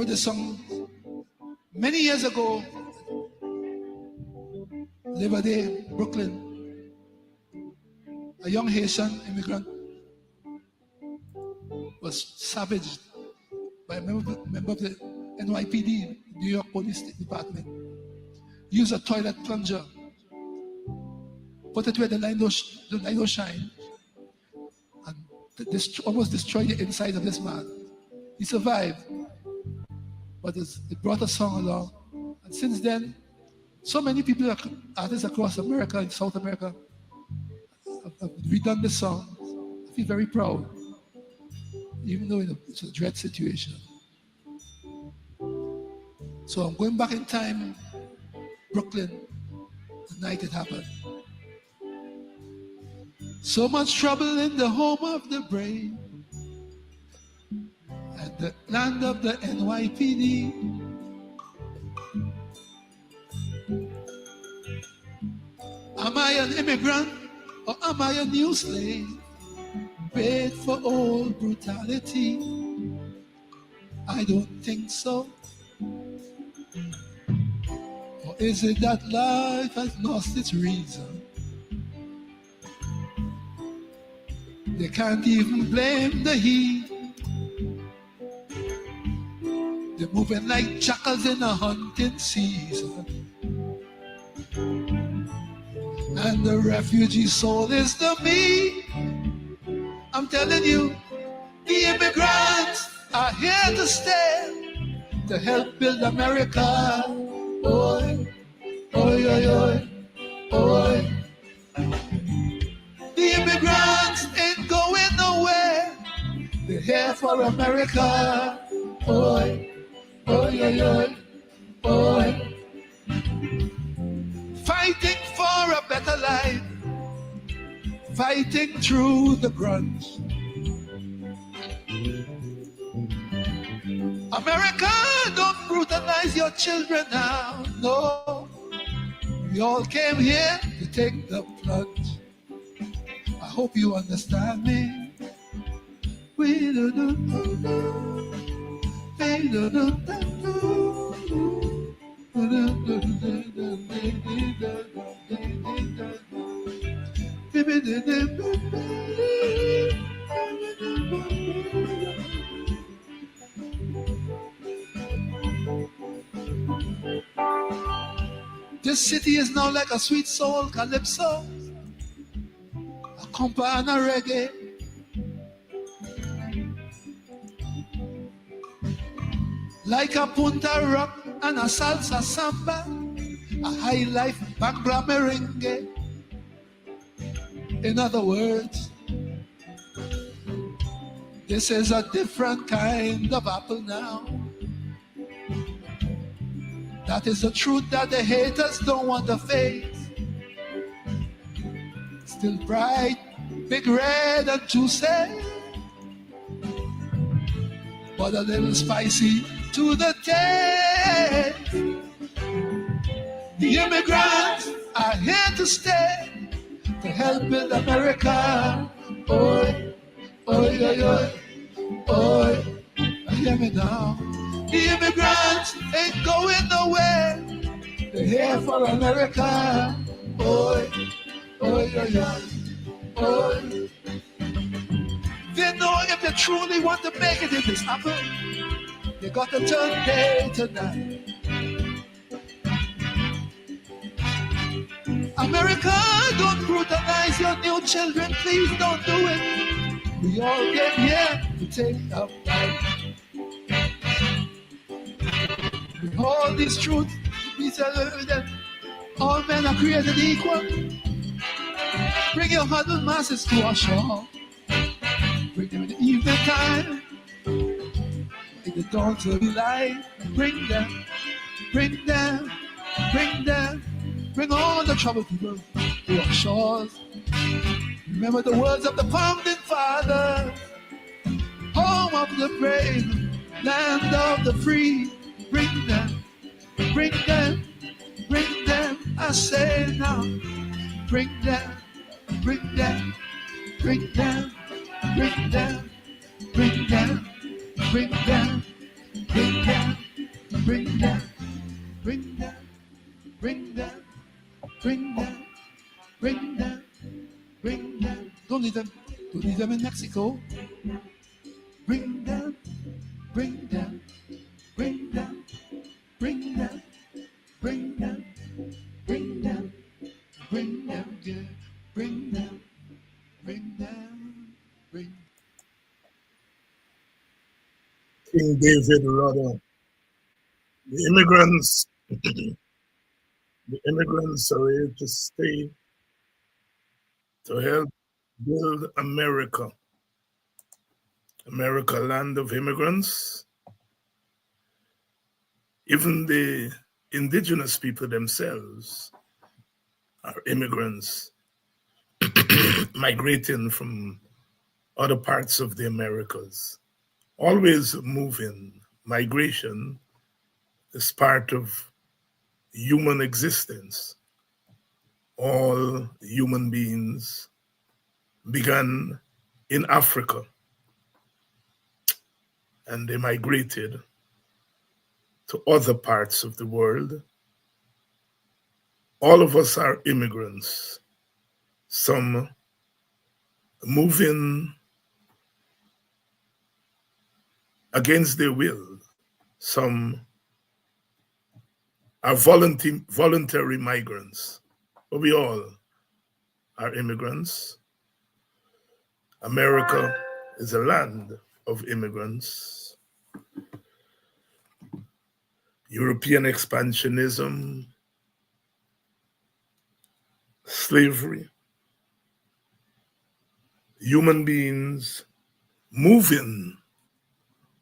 remember the song many years ago. Labor Day, Brooklyn. A young Haitian immigrant was savaged by a member of the NYPD, New York Police Department. Used a toilet plunger, put it where the light don't shine, and almost destroyed the inside of this man. He survived, but it brought a song along. And since then, so many people, artists across America and South America, have redone this song. I feel very proud, even though it's a dread situation. So I'm going back in time, Brooklyn, the night it happened. So much trouble in the home of the brave, at the land of the NYPD. Am I an immigrant or am I a new slave, paid for old brutality? I don't think so. Or is it that life has lost its reason? They can't even blame the heat. They're moving like jackals in a hunting season. And the refugee soul is the me. I'm telling you, the immigrants are here to stay, to help build America. Oi, oi, oi, oi, oi. The immigrants ain't going nowhere. They're here for America. Oi, oi, oi, oi, oi. Fighting for a better life, fighting through the grunge. America, don't brutalize your children now. No, we all came here to take the plunge. I hope you understand me. We do do do do. Hey do do do do. This city is now like a sweet soul calypso, a compa and a reggae. Like a punta rock and a salsa samba, a high life bhangra merengue. In other words, this is a different kind of apple now. That is the truth that the haters don't want to face. Still bright, big red and juicy, but a little spicy to the taste. The immigrants are here to stay, to help build America. Oi, oi, oi, oi, oi. Hear me now. The immigrants ain't going nowhere. They're here for America. Oi, oi, oi, oi, oi. They know if they truly want to make it in this apple, they got to turn day to night. America, don't brutalize your new children. Please don't do it. We all came here to take up life. With all these truths, we tell them all men are created equal. Bring your huddled masses to our shore. Bring them in the evening time. In the dawn to be light. Bring them, bring them, bring them. Bring all the troubled people to our shores. Remember the words of the founding fathers. Home of the brave, land of the free. Bring them, bring them, bring them. I say now. Bring them, bring them, bring them, bring them, bring them, bring them, bring them. them, bring them, bring them, bring them, bring them, bring them. Don't leave them. Don't leave them in Mexico. Bring them, bring them, bring them, bring them, bring them, bring them, bring them, yeah. Bring them, bring them, bring. King David Rudder. The immigrants, the immigrants are here to stay to help build America. America, land of immigrants. Even the indigenous people themselves are immigrants migrating from other parts of the Americas. Always moving. Migration is part of human existence. All human beings began in Africa and they migrated to other parts of the world. All of us are immigrants, some moving against their will, some are voluntary migrants, but we all are immigrants. America is a land of immigrants. European expansionism, slavery, human beings moving,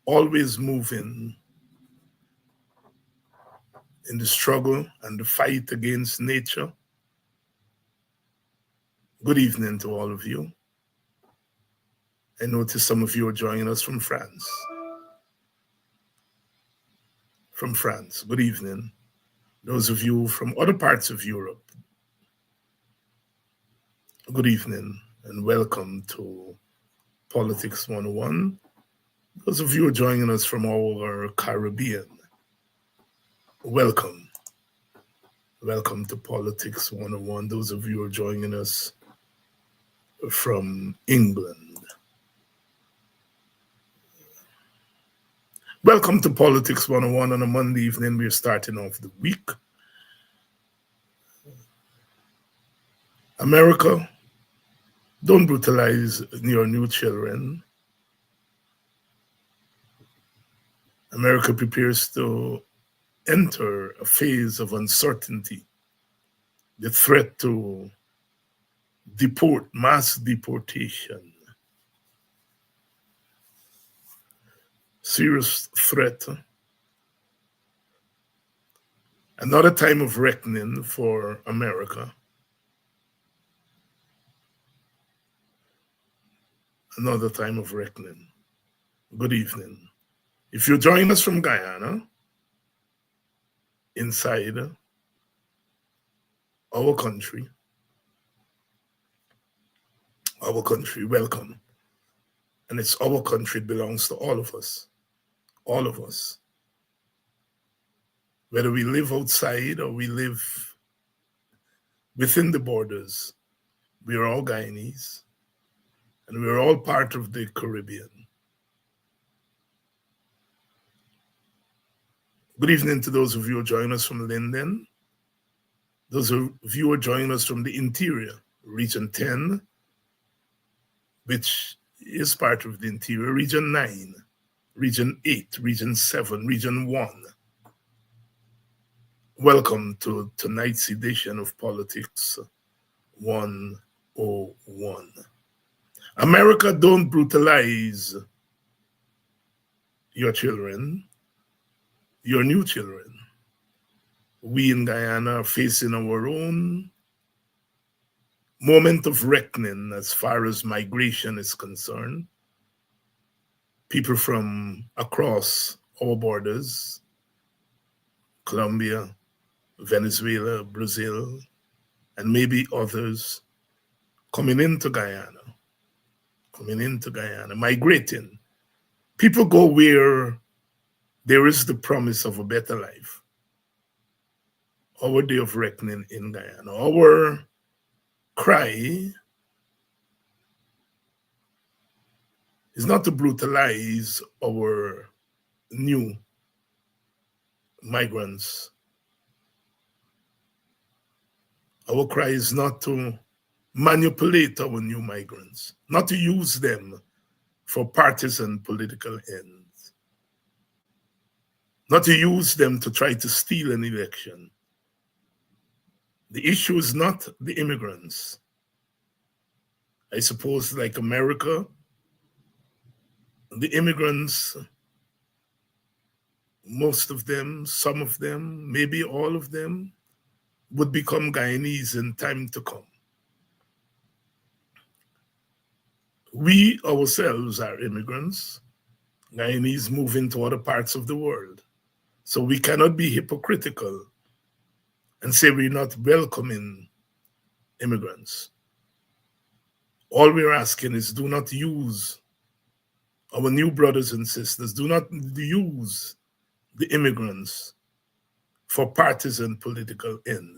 always moving in the struggle and the fight against nature. Good evening to all of you. I notice some of you are joining us from France. From France, good evening. Those of you from other parts of Europe, good evening and welcome to Politics 101. Those of you who are joining us from our Caribbean, welcome. Welcome to Politics 101. Those of you who are joining us from England, welcome to Politics 101 on a Monday evening. We're starting off the week. America, don't brutalize your new children. America prepares to enter a phase of uncertainty. The threat to mass deportation. Serious threat. Another time of reckoning for America. Another time of reckoning. Good evening. If you're joining us from Guyana, inside our country, welcome. And it's our country, it belongs to all of us. All of us. Whether we live outside or we live within the borders, we are all Guyanese, and we are all part of the Caribbean. Good evening to those of you who are joining us from Linden. Those of you who are joining us from the interior, Region 10, which is part of the interior, Region 9, Region 8, Region 7, Region 1. Welcome to tonight's edition of Politics 101. America, don't brutalize your children, your new children. We in Guyana are facing our own moment of reckoning as far as migration is concerned. People from across our borders, Colombia, Venezuela, Brazil, and maybe others coming into Guyana, migrating. People go where there is the promise of a better life. Our day of reckoning in Guyana. Our cry is not to brutalize our new migrants. Our cry is not to manipulate our new migrants, not to use them for partisan political ends, not to use them to try to steal an election. The issue is not the immigrants. I suppose, like America, the immigrants, most of them, some of them, maybe all of them, would become Guyanese in time to come. We ourselves are immigrants. Guyanese move into other parts of the world. So we cannot be hypocritical and say we're not welcoming immigrants. All we're asking is do not use our new brothers and sisters, do not use the immigrants for partisan political end.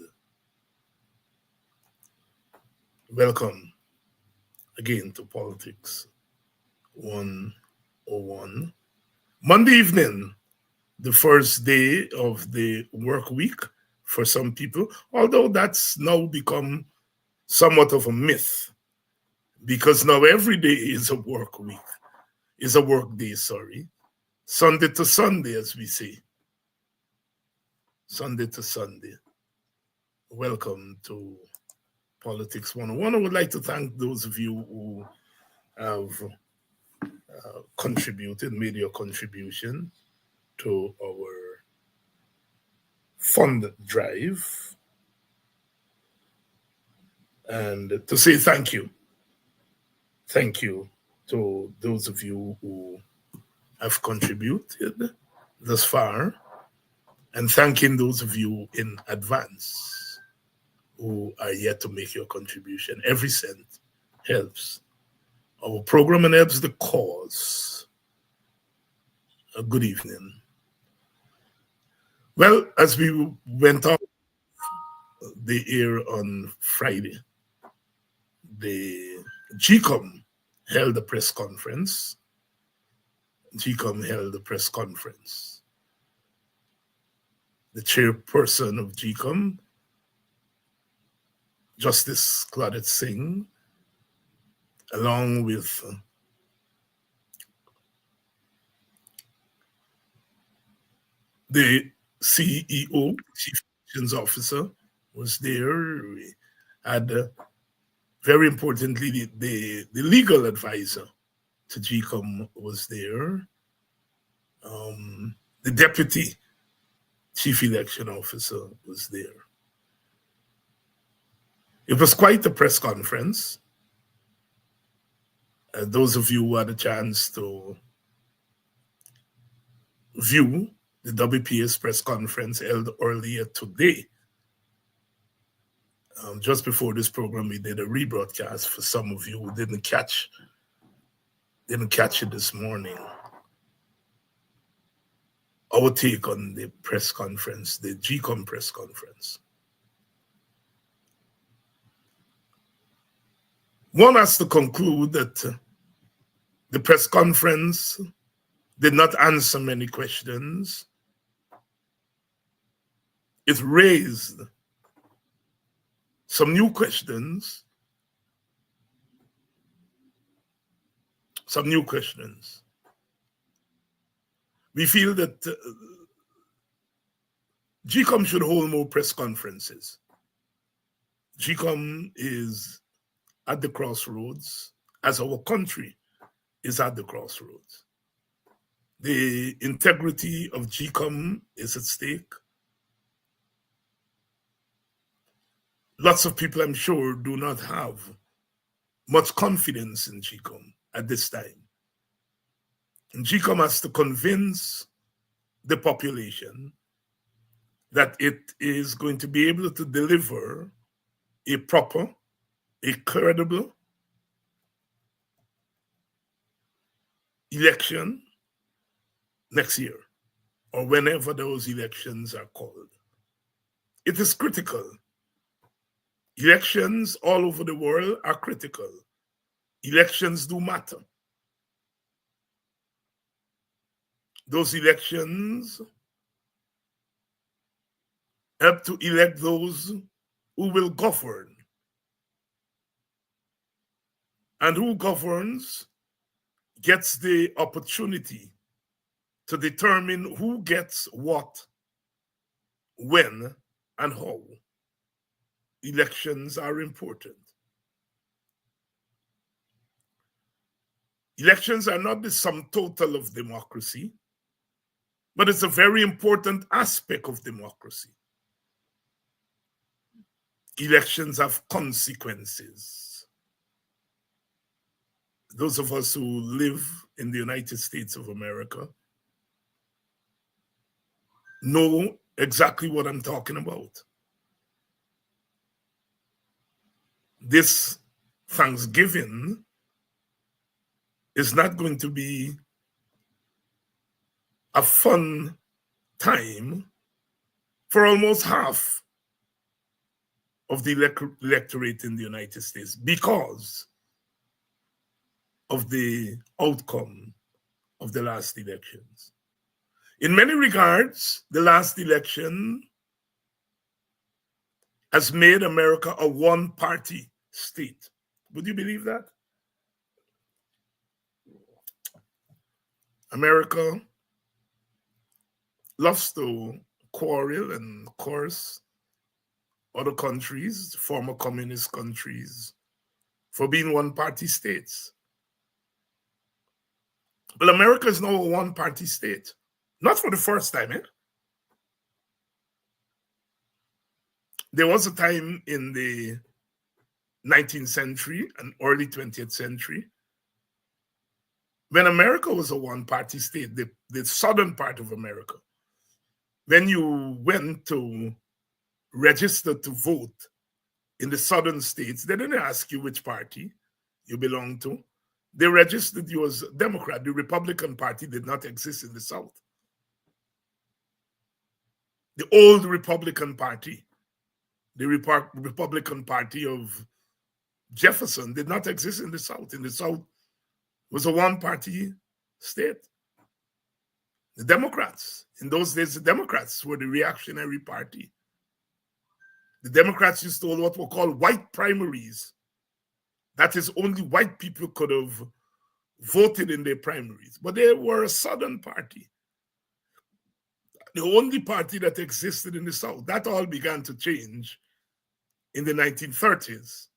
Welcome again to Politics 101. Monday evening, the first day of the work week for some people, although that's now become somewhat of a myth, because now every day is a work week, is a work day, sorry. Sunday to Sunday, as we say. Sunday to Sunday. Welcome to Politics 101. I would like to thank those of you who have contributed, made your contribution to our fund drive, and to say thank you. Thank you to those of you who have contributed thus far, and thanking those of you in advance who are yet to make your contribution. Every cent helps our program and helps the cause. A good evening. Well, as we went off the air on Friday, the GECOM held a press conference. GECOM held a press conference. The chairperson of GECOM, Justice Claudette Singh, along with the CEO, Chief Elections Officer, was there. We had, very importantly, the legal advisor to GECOM was there. The Deputy Chief Election Officer was there. It was quite a press conference. Those of you who had a chance to view the WPS press conference held earlier today, just before this program, we did a rebroadcast for some of you who didn't catch it this morning. Our take on the press conference, the GECOM press conference. One has to conclude that the press conference did not answer many questions. It raised some new questions. We feel that GECOM should hold more press conferences. GECOM is at the crossroads, as our country is at the crossroads. The integrity of GECOM is at stake. Lots of people, I'm sure, do not have much confidence in GECOM at this time. And GECOM has to convince the population that it is going to be able to deliver a proper, a credible election next year. or whenever those elections are called. It is critical. Elections all over the world are critical. Elections do matter. Those elections help to elect those who will govern. And who governs gets the opportunity to determine who gets what, when, and how. Elections are important. Elections are not the sum total of democracy, but it's a very important aspect of democracy. Elections have consequences. Those of us who live in the United States of America know exactly what I'm talking about. This Thanksgiving is not going to be a fun time for almost half of the electorate in the United States because of the outcome of the last elections. In many regards, the last election has made America a one-party state. Would you believe that? America loves to quarrel and curse other countries, former communist countries, for being one-party states. But America is now a one-party state. Not for the first time, eh? There was a time in the 19th century and early 20th century when America was a one-party state, the southern part of America. When you went to register to vote in the southern states, they didn't ask you which party you belong to. They registered you as a Democrat. The Republican Party did not exist in the South. The old Republican Party, the Republican Party of Jefferson, did not exist in the South. In the South was a one-party state. The Democrats, in those days, the Democrats were the reactionary party. The Democrats used to hold what were called white primaries. That is, only white people could have voted in their primaries. But they were a Southern party, the only party that existed in the South. That all began to change in the 1930s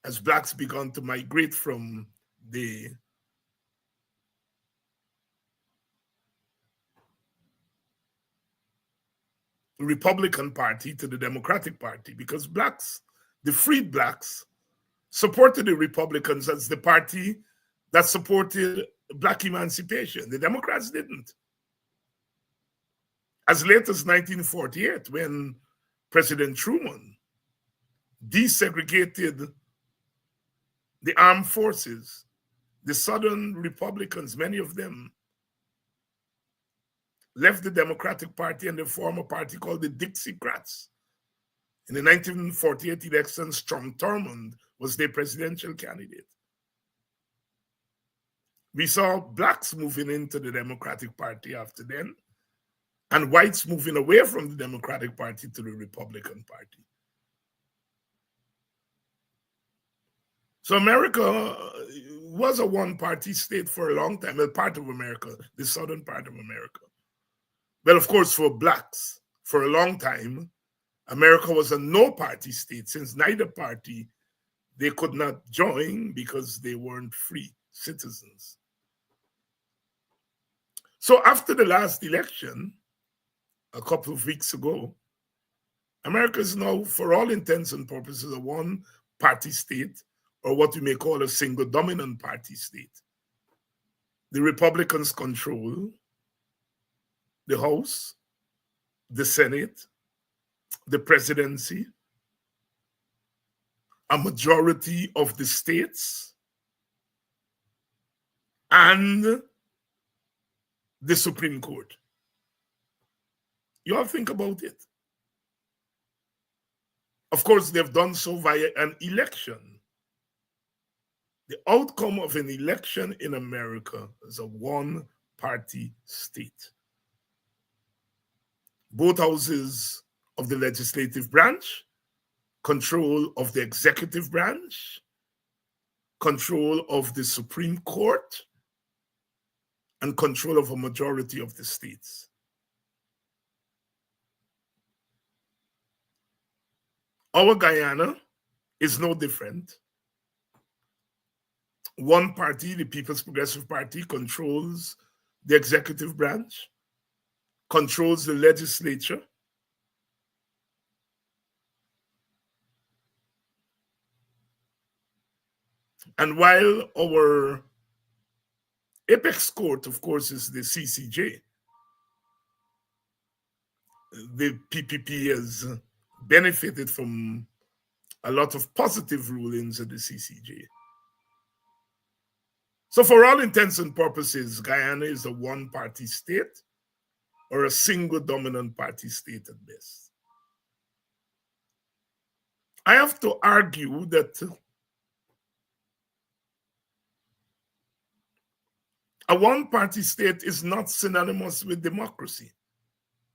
as blacks began to migrate from the Republican Party to the Democratic Party, because blacks, the freed blacks, supported the Republicans as the party that supported black emancipation. The Democrats didn't. As late as 1948, when President Truman desegregated the armed forces, the Southern Republicans, many of them, left the Democratic Party and they formed a party called the Dixiecrats. In the 1948 elections, Strom Thurmond was their presidential candidate. We saw blacks moving into the Democratic Party after then, and whites moving away from the Democratic Party to the Republican Party. So America was a one-party state for a long time, a part of America, the southern part of America. Well, of course, for blacks, for a long time, America was a no-party state, since neither party they could not join because they weren't free citizens. So after the last election, a couple of weeks ago, America is now, for all intents and purposes, a one-party state, or what we may call a single dominant party state. The Republicans control the House, the Senate, the presidency, a majority of the states, and the Supreme Court. You all think about it. Of course, they've done so via an election. The outcome of an election in America is a one-party state. Both houses of the legislative branch, control of the executive branch, control of the Supreme Court, and control of a majority of the states. Our Guyana is no different. One party, the People's Progressive Party, controls the executive branch, controls the legislature, and while our apex court, of course, is the CCJ, the PPP has benefited from a lot of positive rulings at the CCJ. So for all intents and purposes, Guyana is a one-party state or a single dominant party state at best. I have to argue that a one-party state is not synonymous with democracy.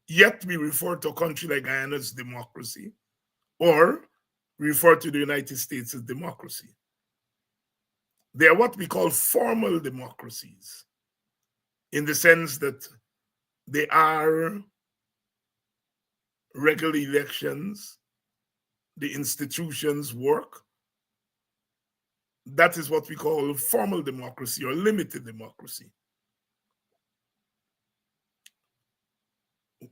Yet we refer to a country like Guyana as democracy, or refer to the United States as democracy. They are what we call formal democracies, in the sense that they are regular elections, the institutions work. That is what we call formal democracy or limited democracy.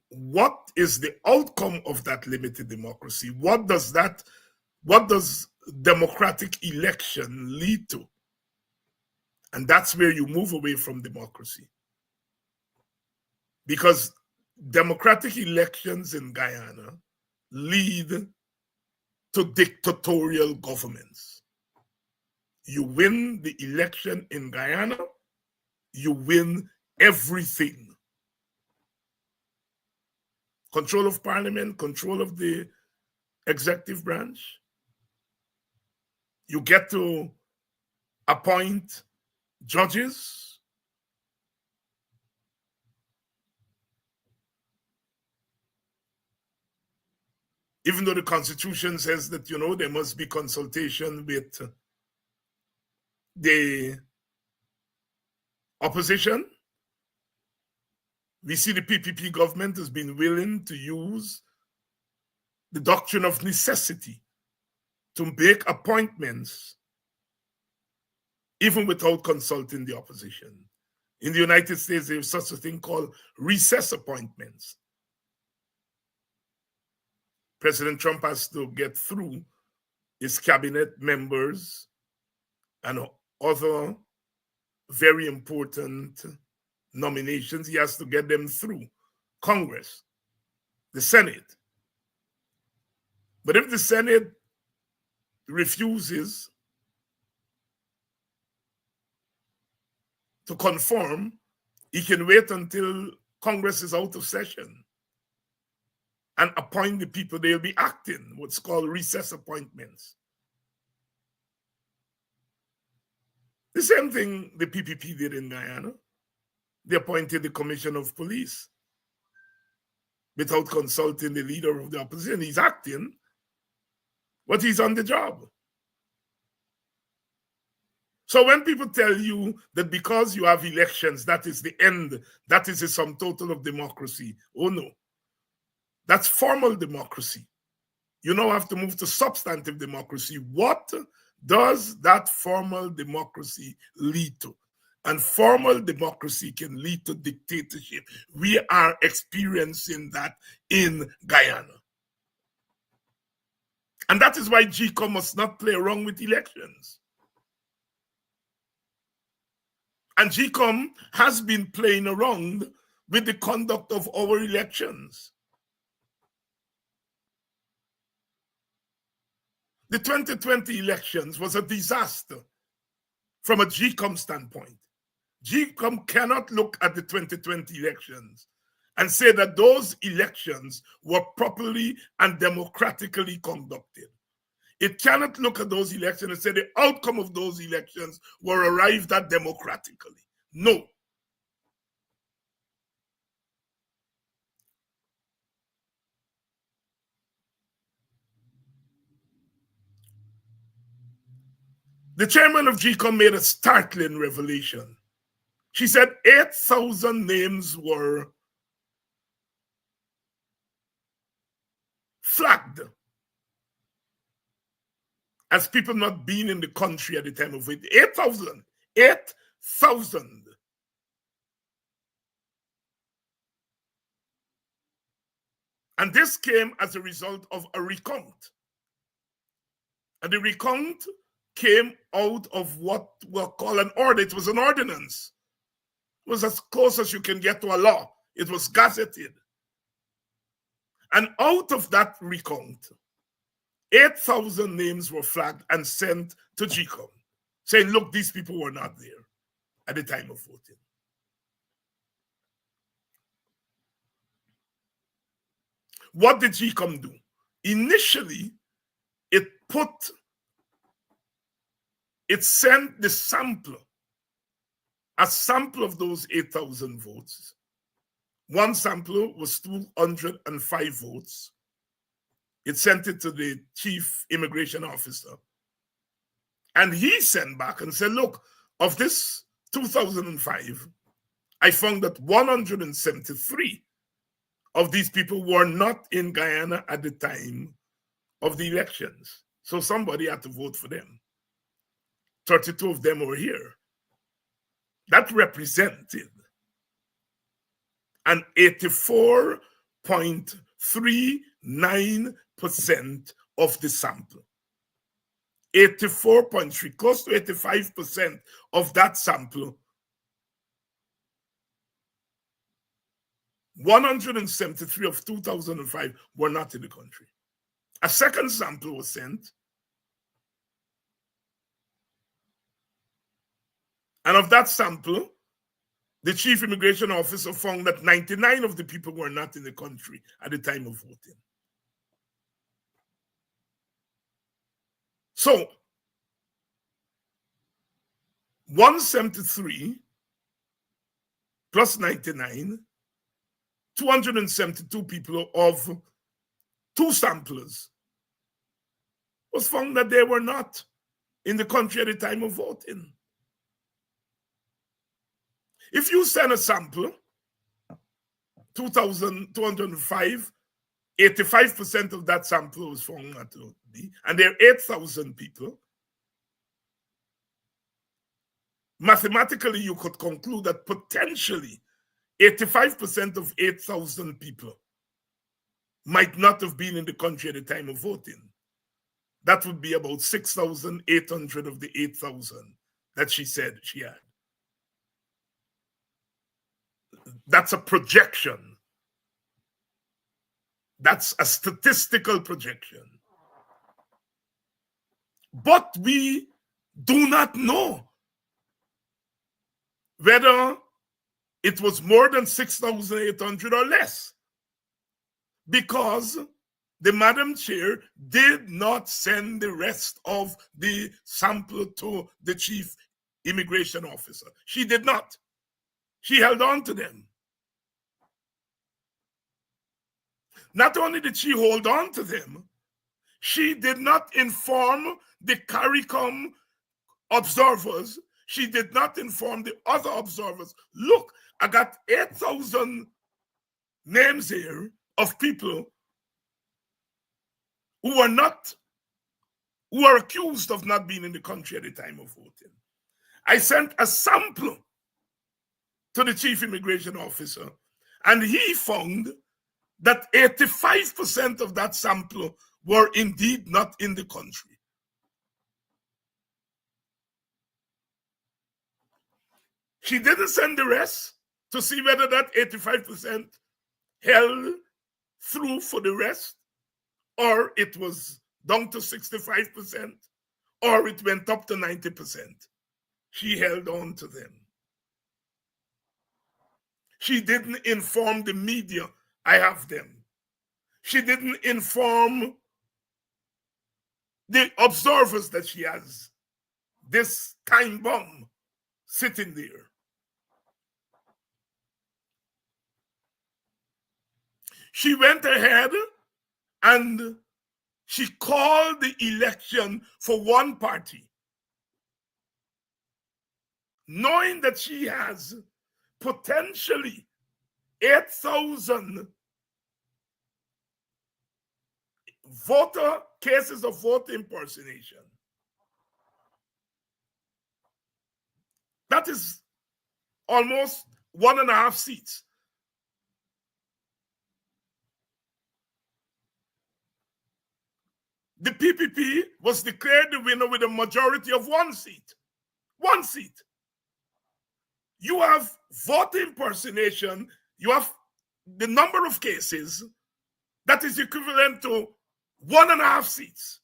What is the outcome of that limited democracy? What does democratic election lead to? And that's where you move away from democracy. Because democratic elections in Guyana lead to dictatorial governments. You win the election in Guyana, you win everything. Control of parliament, control of the executive branch. You get to appoint judges. Even though the Constitution says that, there must be consultation with the opposition, we see the PPP government has been willing to use the doctrine of necessity to make appointments even without consulting the opposition. In the United States, there's such a thing called recess appointments. President Trump has to get through his cabinet members and other very important nominations. He has to get them through Congress, the Senate. But if the Senate refuses to conform, he can wait until Congress is out of session and appoint the people. They'll be acting, what's called recess appointments. The same thing the PPP did in Guyana. They appointed the Commission of Police without consulting the leader of the opposition. He's acting, but he's on the job. So when people tell you that because you have elections, that is the end, that is the sum total of democracy, oh no. That's formal democracy. You now have to move to substantive democracy. What does that formal democracy lead to? And formal democracy can lead to dictatorship. We are experiencing that in Guyana. And that is why GECOM must not play around with elections. And GECOM has been playing around with the conduct of our elections. The 2020 elections was a disaster from a GECOM standpoint. GECOM cannot look at the 2020 elections and say that those elections were properly and democratically conducted. It cannot look at those elections and say the outcome of those elections were arrived at democratically. No. The chairman of GECOM made a startling revelation. She said 8,000 names were flagged as people not being in the country at the time of it. 8,000. 8,000. And this came as a result of a recount. And the recount came out of what were called an order. It was an ordinance. It was as close as you can get to a law. It was gazetted. And out of that recount, 8,000 names were flagged and sent to GECOM, saying, look, these people were not there at the time of voting. What did GECOM do? Initially, it sent the sample, a sample of those 8,000 votes. One sample was 205 votes. It sent it to the chief immigration officer. And he sent back and said, look, of this 2005, I found that 173 of these people were not in Guyana at the time of the elections. So somebody had to vote for them. 32 of them were here. That represented an 84.39% of the sample. 84.3, close to 85% of that sample. 173 of 2005 were not in the country. A second sample was sent. And of that sample, the chief immigration officer found that 99 of the people were not in the country at the time of voting. So, 173 plus 99, 272 people of two samplers was found that they were not in the country at the time of voting. If you send a sample, 2,205, 85% of that sample was found not to be, and there are 8,000 people. Mathematically, you could conclude that potentially 85% of 8,000 people might not have been in the country at the time of voting. That would be about 6,800 of the 8,000 that she said she had. That's a projection. That's a statistical projection. But we do not know whether it was more than 6,800 or less, because the Madam Chair did not send the rest of the sample to the Chief Immigration Officer. She did not. She held on to them. Not only did she hold on to them, she did not inform the CARICOM observers. She did not inform the other observers. Look, I got 8,000 names here of people who are accused of not being in the country at the time of voting. I sent a sample to the Chief Immigration Officer, and he found that 85% of that sample were indeed not in the country. She didn't send the rest to see whether that 85% held through for the rest, or it was down to 65%, or it went up to 90%. She held on to them. She didn't inform the media, I have them. She didn't inform the observers that she has this time bomb sitting there. She went ahead and she called the election for one party, knowing that she has potentially 8,000 cases of voter impersonation. That is almost 1.5 seats. The PPP was declared the winner with a majority of 1 seat. 1 seat. You have voter impersonation, you have the number of cases that is equivalent to 1.5 seats.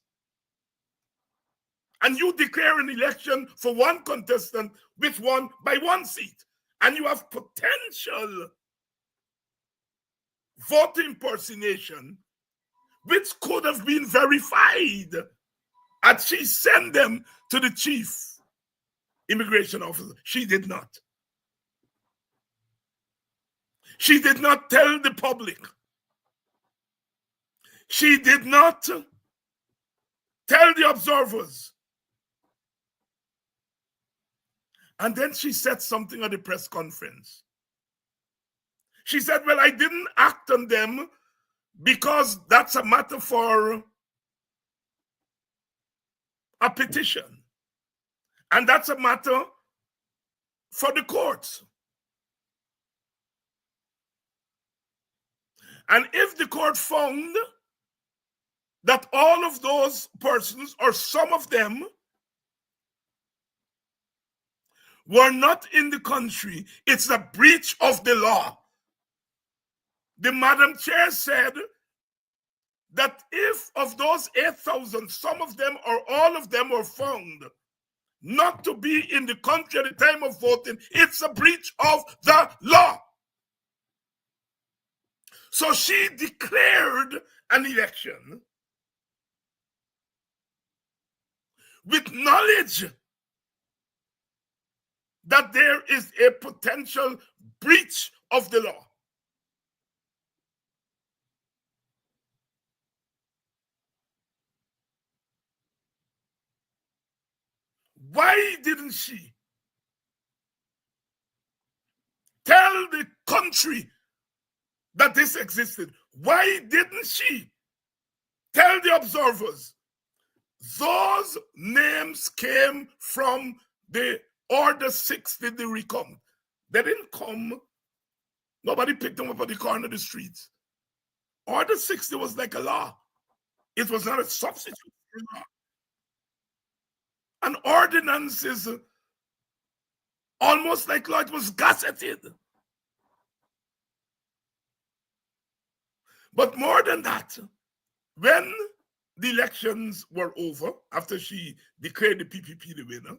And you declare an election for one contestant which won by 1 seat. And you have potential voter impersonation which could have been verified had she sent them to the chief immigration officer. She did not. She did not tell the public. She did not tell the observers. And then she said something at the press conference. She said, well, I didn't act on them because that's a matter for a petition. And that's a matter for the courts. And if the court found that all of those persons, or some of them, were not in the country, it's a breach of the law. The Madam Chair said that if of those 8,000, some of them or all of them were found not to be in the country at the time of voting, it's a breach of the law. So she declared an election with knowledge that there is a potential breach of the law. Why didn't she tell the country that this existed? Why didn't she tell the observers? Those names came from the Order 60, the GECOM. They didn't come, nobody picked them up at the corner of the streets. Order 60 was like a law. It was not a substitute for law. An ordinance is almost like law. It was gazetted. But more than that, when the elections were over, after she declared the PPP the winner,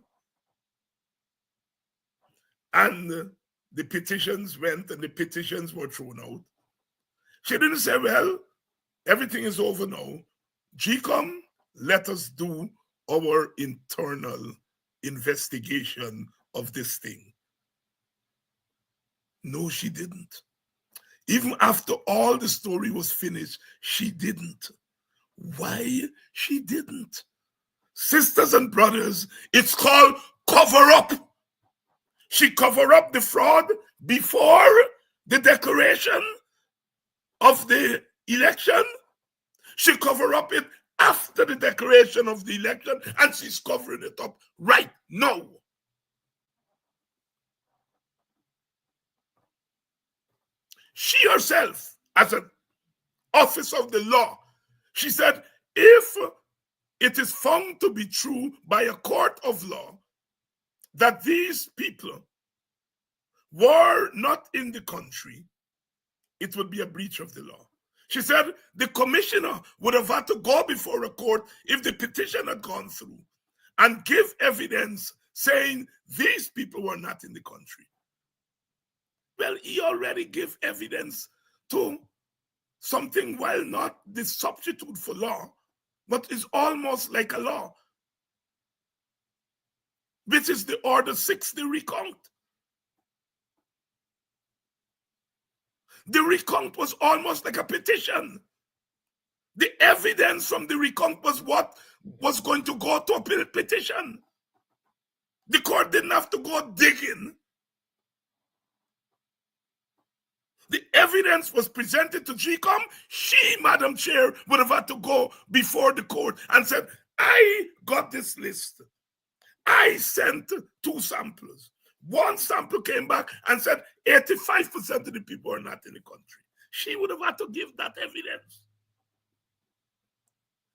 and the petitions went and the petitions were thrown out, she didn't say, well, everything is over now. GECOM, let us do our internal investigation of this thing. No, she didn't. Even after all the story was finished, she didn't. Why she didn't? Sisters and brothers, it's called cover up. She covered up the fraud before the declaration of the election. She covered up it after the declaration of the election, and she's covering it up right now. She herself, as an officer of the law, she said, if it is found to be true by a court of law that these people were not in the country, it would be a breach of the law. She said the commissioner would have had to go before a court if the petition had gone through and give evidence saying these people were not in the country. Well, he already gave evidence to something, while not the substitute for law, but is almost like a law, which is the Order 6, the recount. The recount was almost like a petition. The evidence from the recount was what was going to go to a petition. The court didn't have to go digging. The evidence was presented to GECOM. She, Madam Chair, would have had to go before the court and said, I got this list. I sent 2 samples. 1 sample came back and said 85% of the people are not in the country. She would have had to give that evidence.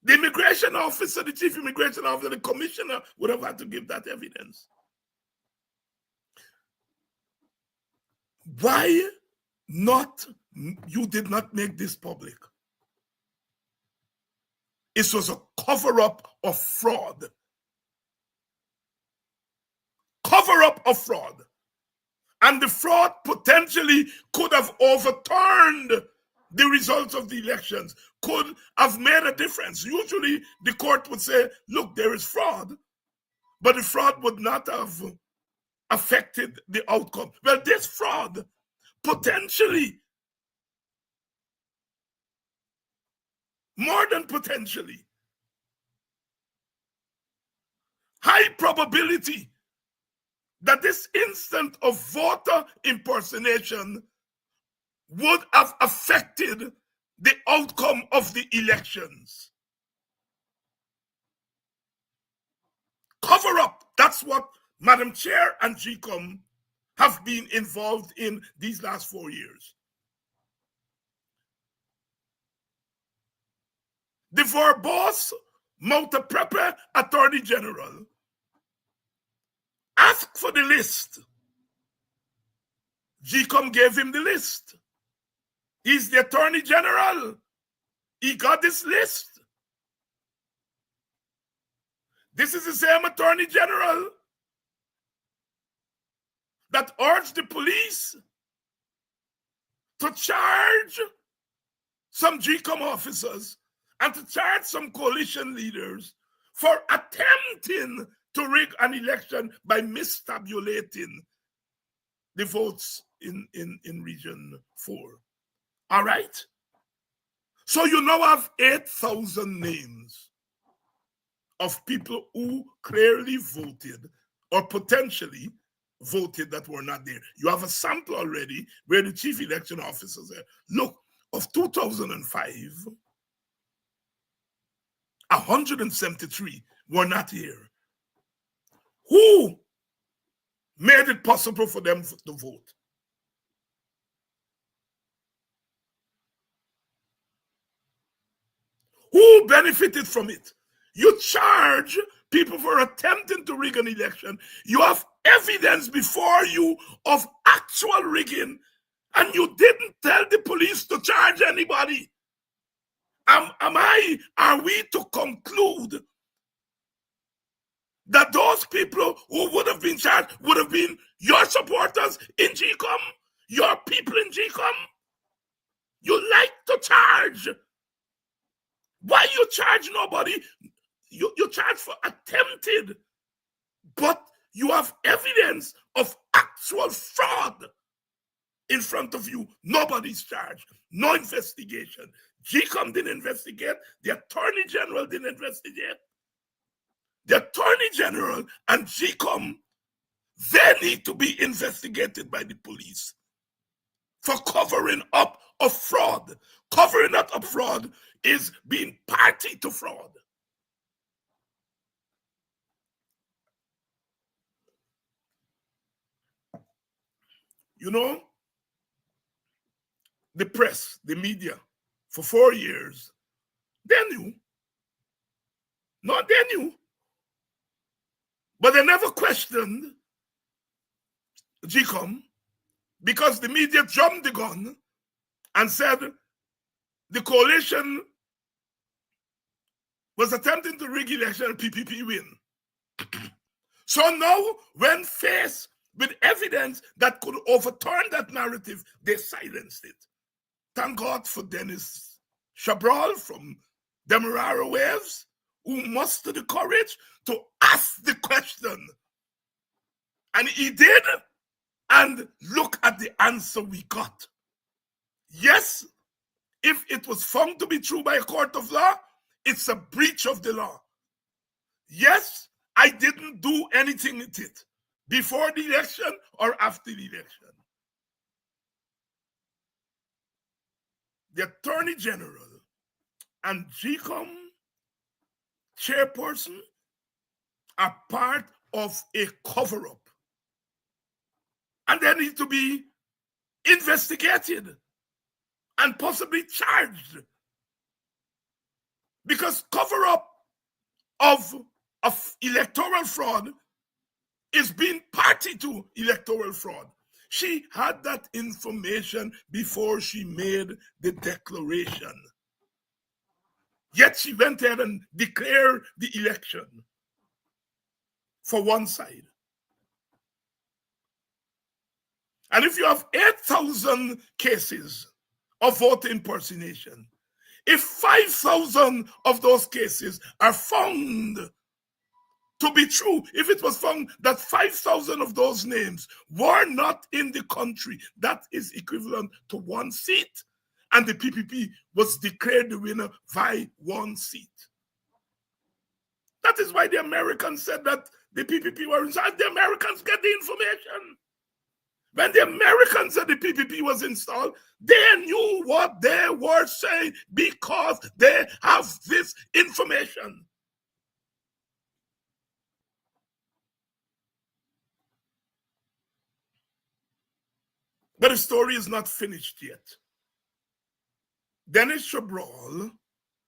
The immigration officer, the chief immigration officer, the commissioner would have had to give that evidence. Why not? You did not make this public. It was a cover-up of fraud. Cover-up of fraud. And the fraud potentially could have overturned the results of the elections, could have made a difference. Usually the court would say, look, there is fraud, but the fraud would not have affected the outcome. Well, this fraud potentially, more than potentially, high probability that this instance of voter impersonation would have affected the outcome of the elections. Cover up. That's what Madam Chair and GECOM have been involved in these last 4 years. The verbose Moutaprepe Attorney General asked for the list. GECOM gave him the list. He's the Attorney General. He got this list. This is the same Attorney General that urged the police to charge some GECOM officers and to charge some coalition leaders for attempting to rig an election by mistabulating the votes in Region 4. All right? So you now have 8,000 names of people who clearly voted or potentially voted that were not there. You have a sample already where the chief election officer said, look, of 2005, 173 were not here. Who made it possible for them to vote? Who benefited from it? You charge people for attempting to rig an election. You have evidence before you of actual rigging, and you didn't tell the police to charge anybody. Are we to conclude that those people who would have been charged would have been your supporters in GECOM, your people in GECOM? You like to charge. Why you charge nobody? You charge for attempted, but you have evidence of actual fraud in front of you. Nobody's charged. No investigation. GECOM didn't investigate. The Attorney General didn't investigate. The Attorney General and GECOM, they need to be investigated by the police for covering up of fraud. Covering up of fraud is being party to fraud. You know, the press, the media, for 4 years, they knew. No, they knew. But they never questioned GECOM because the media jumped the gun and said the coalition was attempting to rig election and PPP win. So now, when faced with evidence that could overturn that narrative, they silenced it. Thank God for Dennis Chabral from Demerara Waves, who mustered the courage to ask the question. And he did, and look at the answer we got. Yes, if it was found to be true by a court of law, it's a breach of the law. Yes, I didn't do anything with it before the election or after the election. The Attorney General and GECOM chairperson are part of a cover-up. And they need to be investigated and possibly charged. Because cover-up of electoral fraud is being party to electoral fraud. She had that information before she made the declaration. Yet she went ahead and declared the election for one side. And if you have 8,000 cases of voter impersonation, if 5,000 of those cases are found to be true, if it was found that 5,000 of those names were not in the country, that is equivalent to one seat. And the PPP was declared the winner by one seat. That is why the Americans said that the PPP were inside. The Americans get the information. When the Americans said the PPP was installed, they knew what they were saying because they have this information. But the story is not finished yet. Dennis Chabral,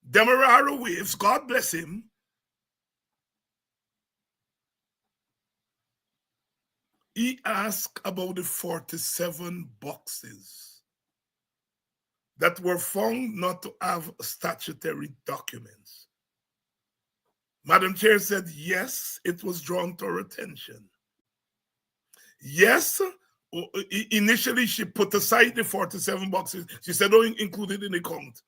Demerara Waves, God bless him, he asked about the 47 boxes that were found not to have statutory documents. Madam Chair said, yes, it was drawn to her attention. Yes, initially she put aside the 47 boxes. She said, don't include it in the count.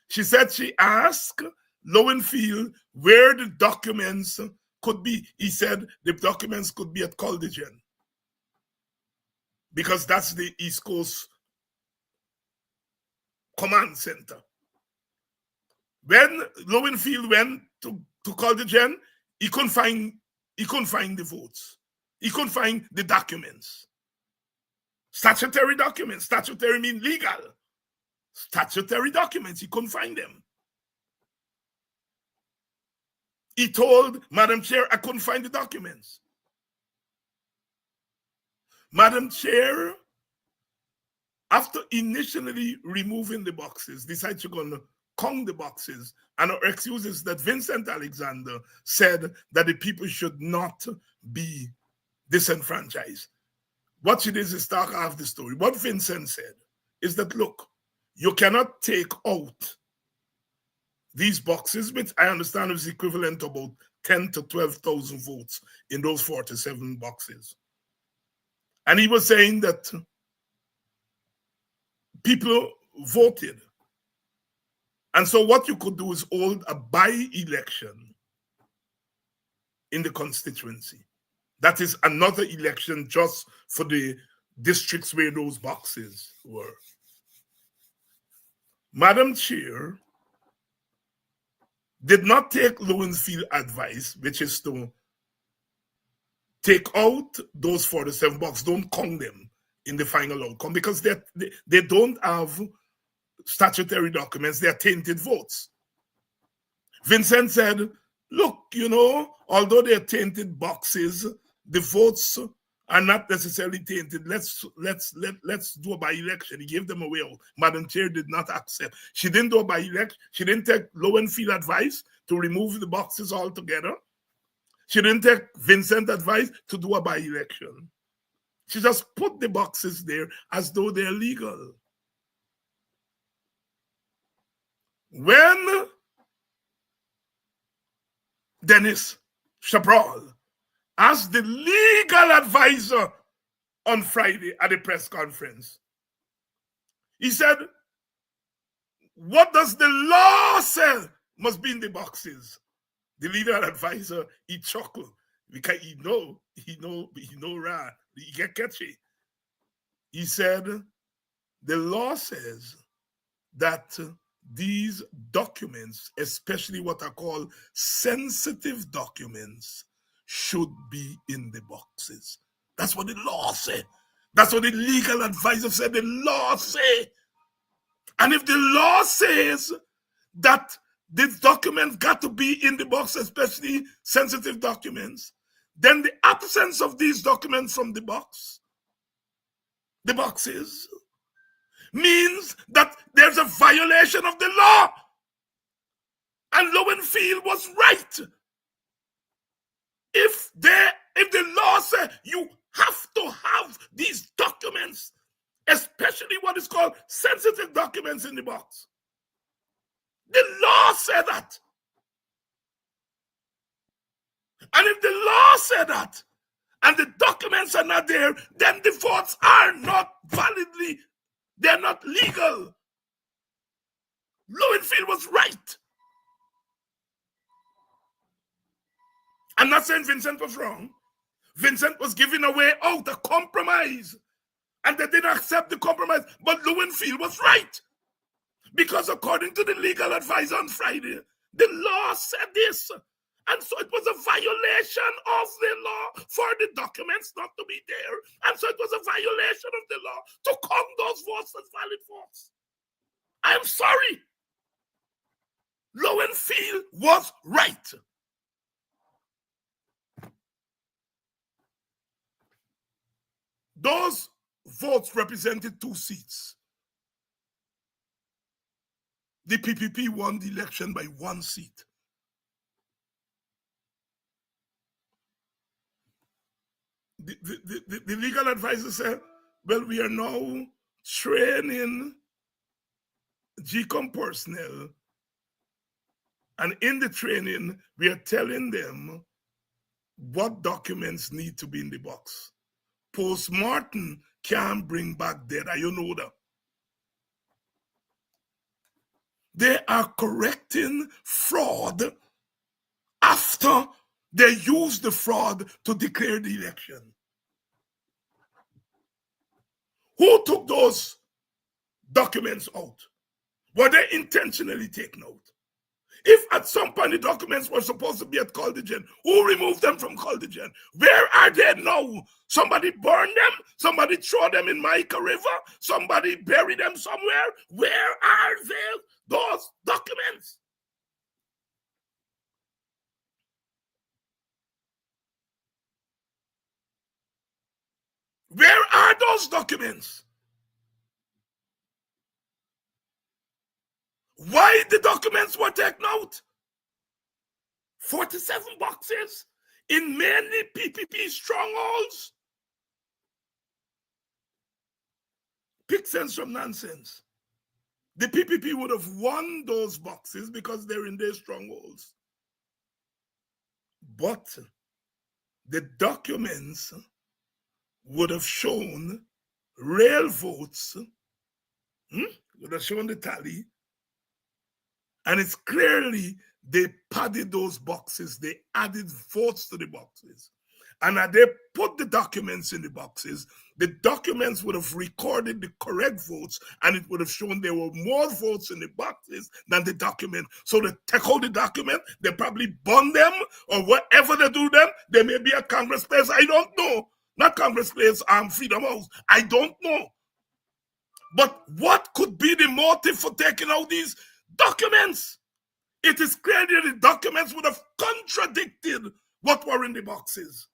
She said she asked Lowenfield where the documents could be. He said the documents could be at Caldigen because that's the East Coast Command Center. When Lowenfield went to Caldigen, he couldn't find the votes. He couldn't find the documents. Statutory documents. Statutory mean legal. Statutory documents. He couldn't find them. He told Madam Chair, I couldn't find the documents. Madam Chair, after initially removing the boxes, decided she's going to count the boxes. And her excuse is that Vincent Alexander said that the people should not be disenfranchised. What she did is start half the story. What Vincent said is that, look, you cannot take out these boxes, which I understand is equivalent to about 10 to 12,000 votes in those 47 boxes. And he was saying that people voted. And so what you could do is hold a by-election in the constituency. That is another election just for the districts where those boxes were. Madam Chair did not take Lowenfield's advice, which is to take out those 47 boxes, don't count them in the final outcome because they don't have statutory documents, they're tainted votes. Vincent said, look, although they're tainted boxes, the votes are not necessarily tainted. Let's do a by-election. He gave them away. Madam Chair did not accept. She didn't do a by-election. She didn't take Lowenfield advice to remove the boxes altogether. She didn't take Vincent advice to do a by-election. She just put the boxes there as though they're legal. When Dennis Chabral asked the legal advisor on Friday at the press conference. He said, what does the law say must be in the boxes? The legal advisor, he chuckled because he know, right. He get catchy. He said, the law says that these documents, especially what are called sensitive documents, should be in the boxes. That's what the law said. That's what the legal advisor said the law say. And if the law says that these documents got to be in the box, especially sensitive documents, then the absence of these documents from the boxes, means that there's a violation of the law. And Lowenfield was right. If the law says you have to have these documents, especially what is called sensitive documents, in the box, the law said that. And if the law said that, and the documents are not there, then the votes are not validly, they're not legal. Lowenfield was right. I'm not saying Vincent was wrong. Vincent was giving away out a compromise, and they didn't accept the compromise. But Lowenfield was right, because according to the legal advisor on Friday, the law said this, and so it was a violation of the law for the documents not to be there, and so it was a violation of the law to count those votes as valid votes. I'm sorry. Lowenfield was right. Those votes represented 2 seats. The PPP won the election by 1 seat. The legal advisor said, well, we are now training GECOM personnel, and in the training, we are telling them what documents need to be in the box. Post-mortem can't bring back data, you know that. They are correcting fraud after they use the fraud to declare the election. Who took those documents out? Were they intentionally taken out? If at some point the documents were supposed to be at Caldigen, who removed them from Caldigen? Where are they now? Somebody burned them? Somebody threw them in Mica River? Somebody buried them somewhere? Where are those documents? Where are those documents? Why the documents were taken out? 47 boxes in mainly PPP strongholds. Pick sense from nonsense. The PPP would have won those boxes because they're in their strongholds. But the documents would have shown real votes, would have shown the tally, and it's clearly they padded those boxes, they added votes to the boxes. And as they put the documents in the boxes, the documents would have recorded the correct votes, and it would have shown there were more votes in the boxes than the document. So they take out the document, they probably burn them, or whatever they do them. There may be a Congress place, I don't know. Not Congress place, Freedom House. I don't know. But what could be the motive for taking out these documents? It is clear that the documents would have contradicted what were in the boxes.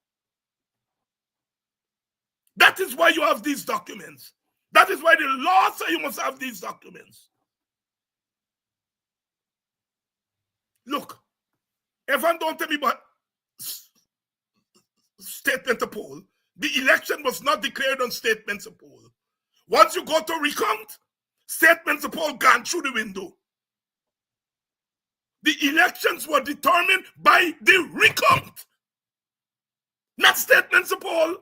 That is why you have these documents. That is why the law says you must have these documents. Look, everyone don't tell me about statement of poll. The election was not declared on statements of poll. Once you go to recount, statements of poll gone through the window. The elections were determined by the recount. not statements of Paul.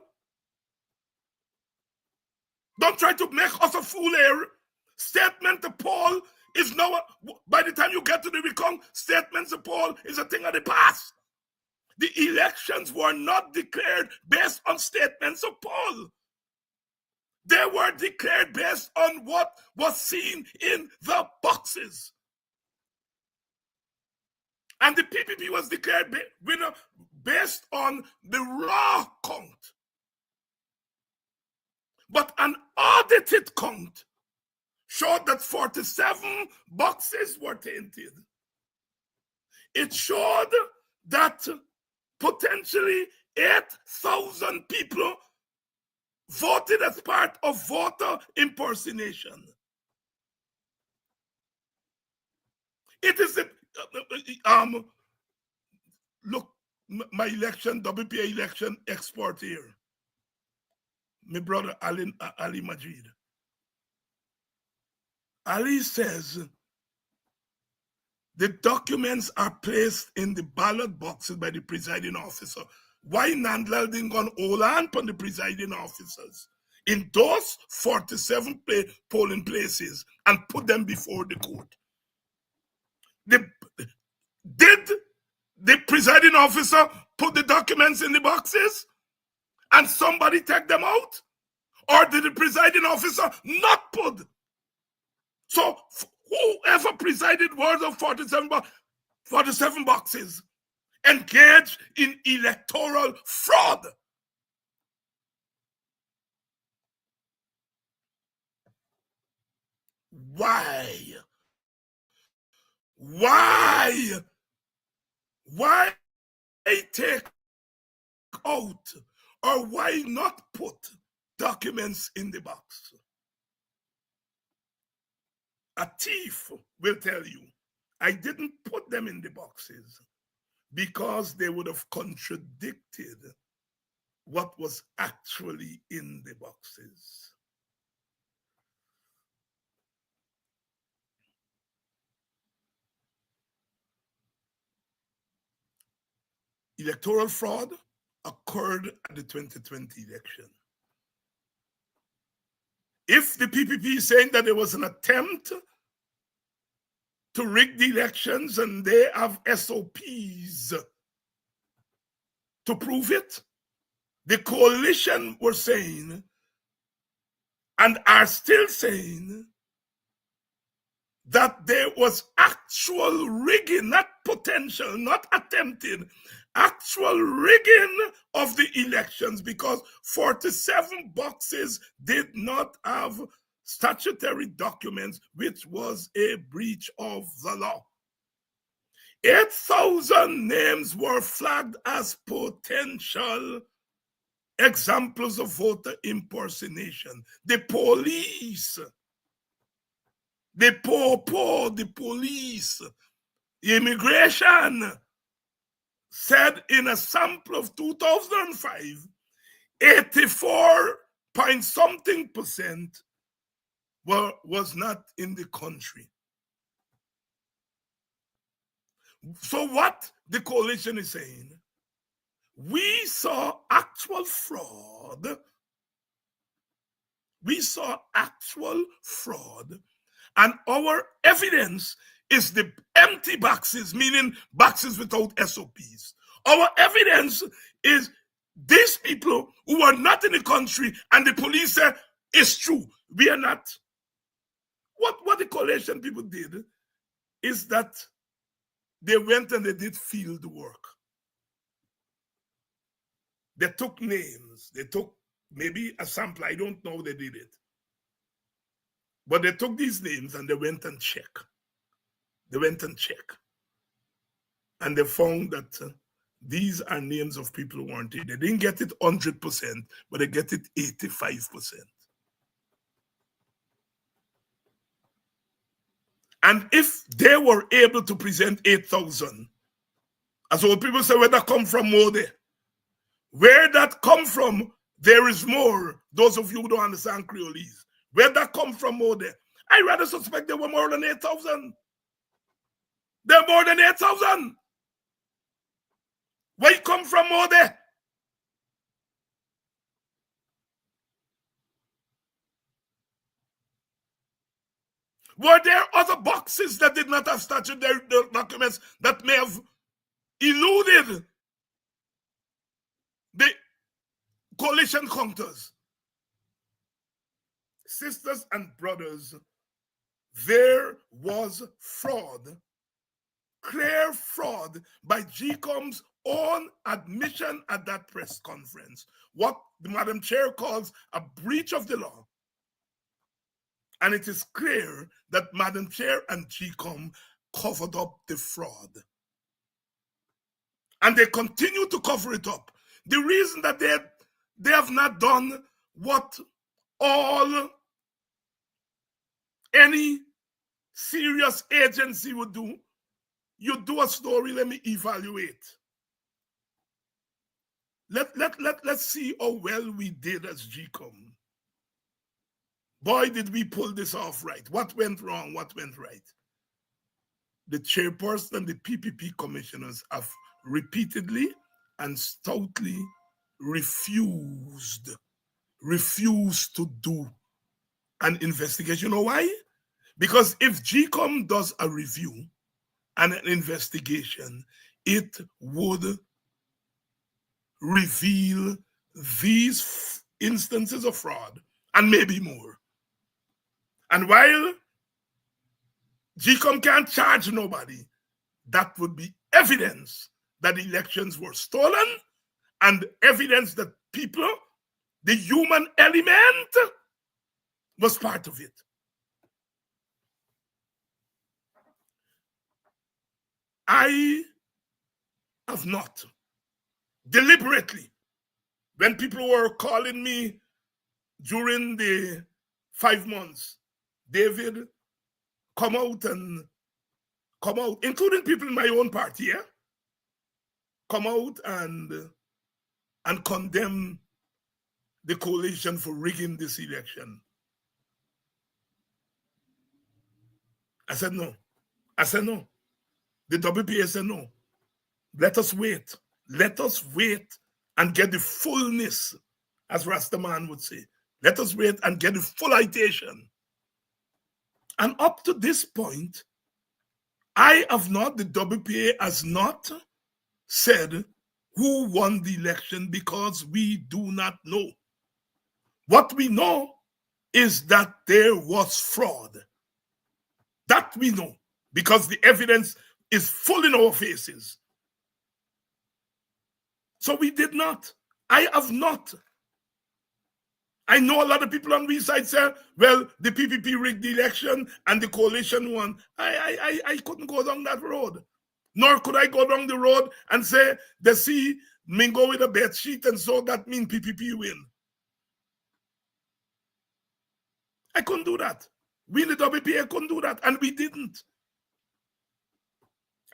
Don't try to make us a fool here. Statement of Paul is now, by the time you get to the GECOM, statements of Paul is a thing of the past. The elections were not declared based on statements of Paul. They were declared based on what was seen in the boxes. And the PPP was declared winner based on the raw count. But an audited count showed that 47 boxes were tainted. It showed that potentially 8,000 people voted as part of voter impersonation. It is look, my election, WPA election expert here. My brother Ali Majid. Ali says the documents are placed in the ballot boxes by the presiding officer. Why Nandlal didn't go hold on from the presiding officers in those 47 polling places and put them before the court? Did the presiding officer put the documents in the boxes and somebody take them out? Or did the presiding officer not put? So whoever presided was of 47 boxes engaged in electoral fraud. Why? Why take out or why not put documents in the box? A thief will tell you, I didn't put them in the boxes because they would have contradicted what was actually in the boxes. Electoral fraud occurred at the 2020 election. If the PPP is saying that there was an attempt to rig the elections and they have SOPs to prove it, the coalition were saying and are still saying that there was actual rigging, not potential, not attempted, actual rigging of the elections because 47 boxes did not have statutory documents, which was a breach of the law. 8,000 names were flagged as potential examples of voter impersonation. The police, the police, immigration said in a sample of 2005, 84 point something percent was not in the country. So what the coalition is saying, we saw actual fraud. We saw actual fraud, and our evidence is the empty boxes, meaning boxes without SOPs. Our evidence is these people who are not in the country, and the police say it's true. We are not. What the coalition people did is that they went and they did field work. They took names. They took maybe a sample. I don't know how they did it. But they took these names and they went and checked. They went and checked. And they found that these are names of people who weren't here. They didn't get it 100%, but they get it 85%. And if they were able to present 8,000, as old people say, where that come from more there? Where that come from, there is more. Those of you who don't understand Creolese. Where that come from more there? I rather suspect there were more than 8,000. There are more than 8,000. Where you come from more there? Were there other boxes that did not have statutory documents that may have eluded the coalition counters? Sisters and brothers, there was fraud, clear fraud by GECOM's own admission at that press conference, what the Madam Chair calls a breach of the law. And it is clear that Madam Chair and GECOM covered up the fraud. And they continue to cover it up. The reason that they have not done what any serious agency would do, you do a story, let me evaluate. Let's see how well we did as GECOM. Boy, did we pull this off right. What went wrong? What went right? The chairperson and the PPP commissioners have repeatedly and stoutly refused to do an investigation. You know why? Because if GECOM does a review and an investigation, it would reveal these instances of fraud and maybe more. And while GECOM can't charge nobody, that would be evidence that elections were stolen and evidence that people, the human element, was part of it. I have not deliberately, when people were calling me during the 5 months, David, come out, including people in my own party, yeah? Come out and condemn the coalition for rigging this election. I said no. The WPA said no. Let us wait. Let us wait and get the fullness, as Rastaman would say. Let us wait and get the full citation. And up to this point, the WPA has not said who won the election because we do not know. What we know is that there was fraud. That we know because the evidence is full in our faces. So we did not. I have not. I know a lot of people on this side say, well, the PPP rigged the election and the coalition won. I couldn't go down that road. Nor could I go down the road and say, they see Mingo with a bed sheet and so that means PPP win. I couldn't do that. We in the WPA couldn't do that, and we didn't.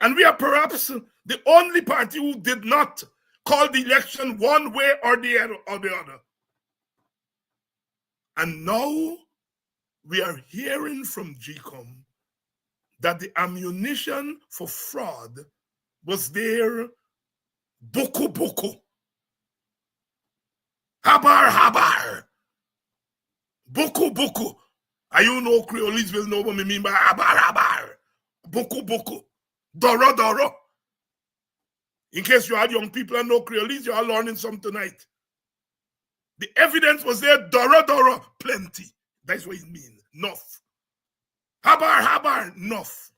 And we are perhaps the only party who did not call the election one way or the other. And now we are hearing from GECOM that the ammunition for fraud was there, buku. Habar. Buku. And you know Creolese will know what I mean by habar. Buku. Doro. In case you had young people and know Creolese, you are learning some tonight. The evidence was there, doro, plenty. That's what it means. Enough. Habar, enough.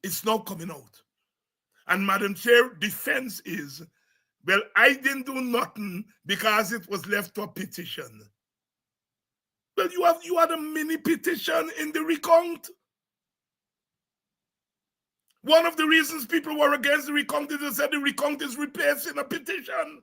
It's not coming out. And Madam Chair, defense is, well, I didn't do nothing because it was left to a petition. Well, you had a mini petition in the recount. One of the reasons people were against the recount is they said the recount is replacing a petition.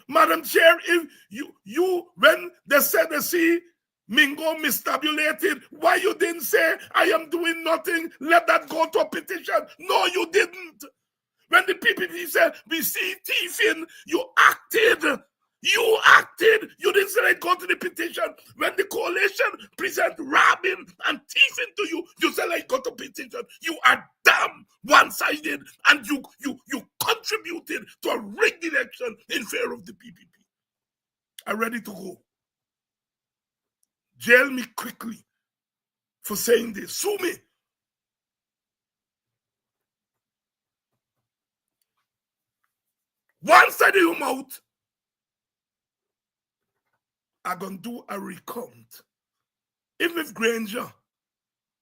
Madam Chair, if you when they said they see Mingo mistabulated, why you didn't say, I am doing nothing, let that go to a petition? No, you didn't. When the PPP said, we see thieving, you acted. You acted. You didn't say, go to the petition. When the coalition present robbing and thieving to you, you say, go to petition. You are damn one-sided, and you contributed to a rigged election in favor of the PPP. I'm ready to go. Jail me quickly for saying this. Sue me. Once I do your mouth, I'm going to do a recount. Even if Granger,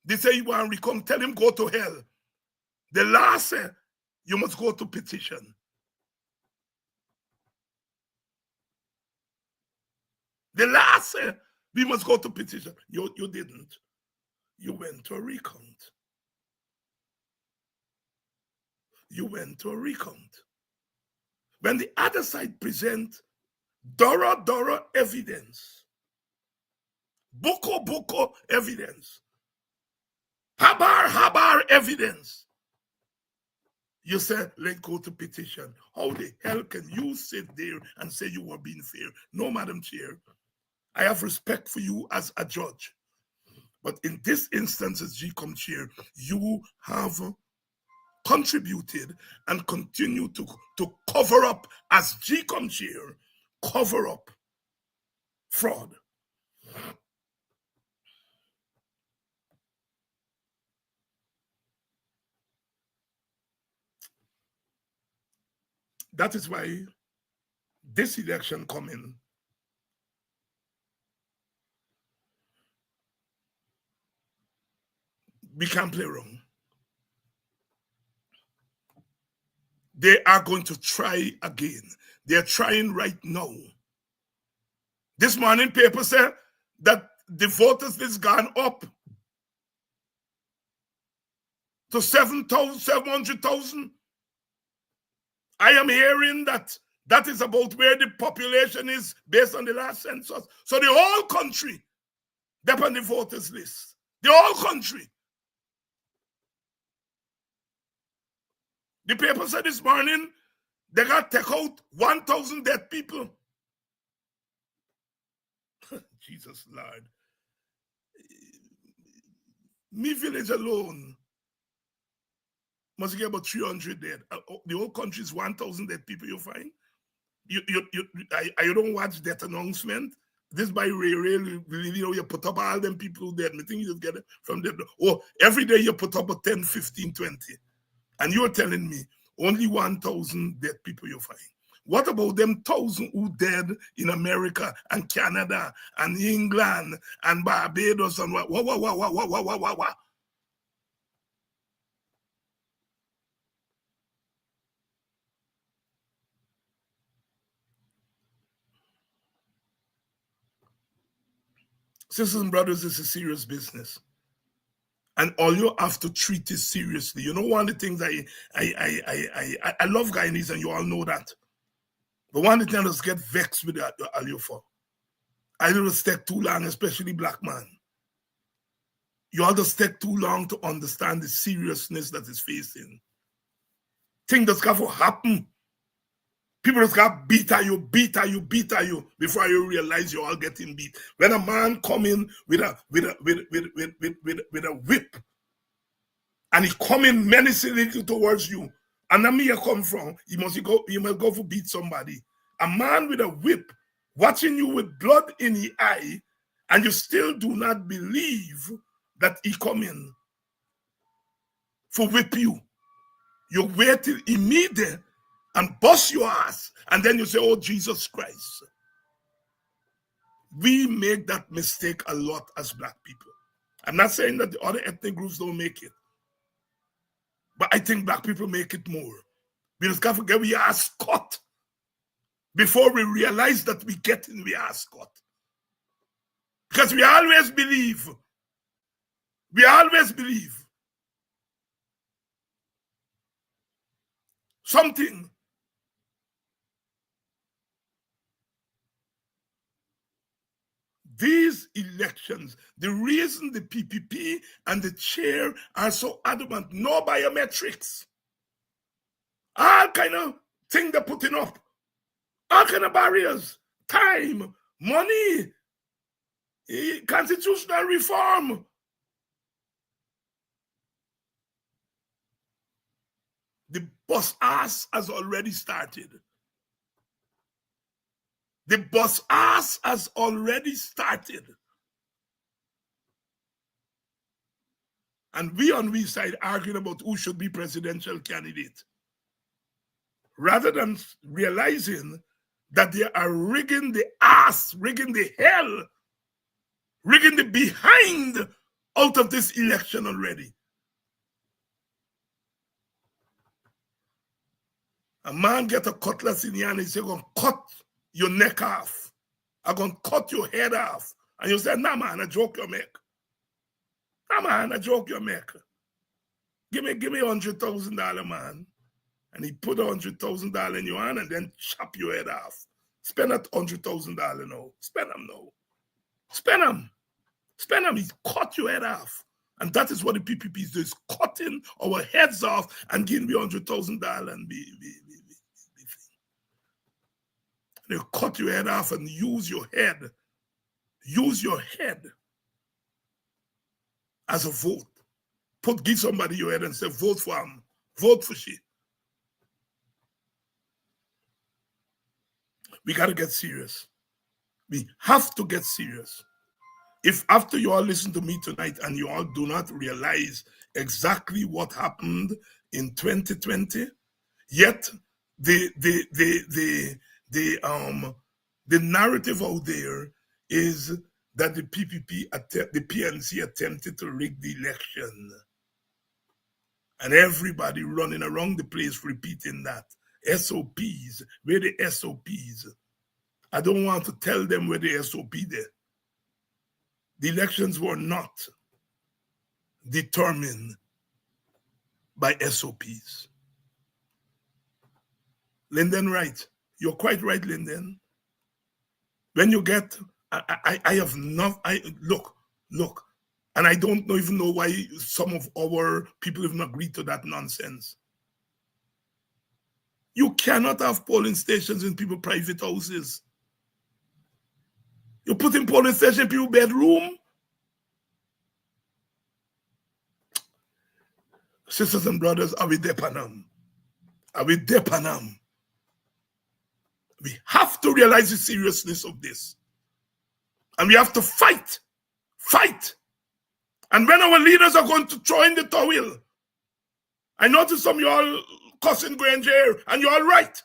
they say you want to recount, tell him go to hell. The last say, you must go to petition. The last say, we must go to petition. You didn't. You went to a recount. You went to a recount. When the other side present thorough evidence, boko evidence, habar evidence, you say, let's go to petition. How the hell can you sit there and say you were being fair? No, Madam Chair, I have respect for you as a judge. But in this instance, as GECOM Chair, you have contributed and continue to cover up, as GECOM Chair, cover up fraud. That is why this election coming, we can't play wrong. They are going to try again. They're trying right now. This morning paper said that the voters list gone up to 700,000. I am hearing that is about where the population is based on the last census. So the whole country, they're on the voters list. The whole country. The paper said this morning they got to take out 1,000 dead people. Jesus Lord. Me village alone must get about 300 dead. The whole country is 1,000 dead people you find. You don't watch that announcement. This by really, you put up all them people dead. I think you just get it from them. Oh, every day you put up a 10, 15, 20. And you're telling me only 1,000 dead people you find. What about them 1,000 who dead in America and Canada and England and Barbados and what? Sisters and brothers, this is serious business. And all you have to treat it seriously. You know, one of the things I love Guyanese, and you all know that. But one of the things I get vexed with all you for. I don't take too long, especially black man. You all just take too long to understand the seriousness that is facing. Things that's got to happen. People just got beat at you before you realize you're all getting beat. When a man come in with a whip and he coming menacingly towards you, and then me come from, you must go for beat somebody. A man with a whip watching you with blood in the eye, and you still do not believe that he come in for whip you. You wait till he meet there and bust your ass, and then you say, oh, Jesus Christ. We make that mistake a lot as black people. I'm not saying that the other ethnic groups don't make it, but I think black people make it more. We just can't forget we are Scott before we realize that we are Scott. Because we always believe something. These elections, the reason the PPP and the chair are so adamant, no biometrics, all kind of thing they're putting up, all kind of barriers. time, money, constitutional reform. The bus ass has already started. The bus ass has already started. And we on we side arguing about who should be presidential candidate, rather than realizing that they are rigging the ass, rigging the hell, rigging the behind out of this election already. A man get a cutlass in your hand and say, I'm going to cut your neck off. I'm going to cut your head off. And you say, nah, man, a joke you make. Nah, man, a joke you make. Give me $100,000, man. And he put $100,000 in your hand and then chop your head off. Spend that $100,000 now. Spend them now. Spend them. Spend them. He cut your head off. And that is what the PPP is doing, is cutting our heads off and giving me $100,000 and be. They cut your head off and use your head. Use your head as a vote. Give somebody your head and say, vote for him. Vote for she. We got to get serious. We have to get serious. If after you all listen to me tonight and you all do not realize exactly what happened in 2020, yet the narrative out there is that the PNC attempted to rig the election. And everybody running around the place repeating that. SOPs, where the SOPs? I don't want to tell them where the SOP there. The elections were not determined by SOPs. Lyndon Wright, you're quite right, Lyndon. When you get, I have not, look, and I don't even know why some of our people even agree to that nonsense. You cannot have polling stations in people's private houses. You put in polling station in people's bedroom. Sisters and brothers, are we depanam? Are we depanam? We have to realize the seriousness of this. And we have to fight. Fight. And when our leaders are going to throw in the towel, I notice some of you all cussing Granger, and you're all right.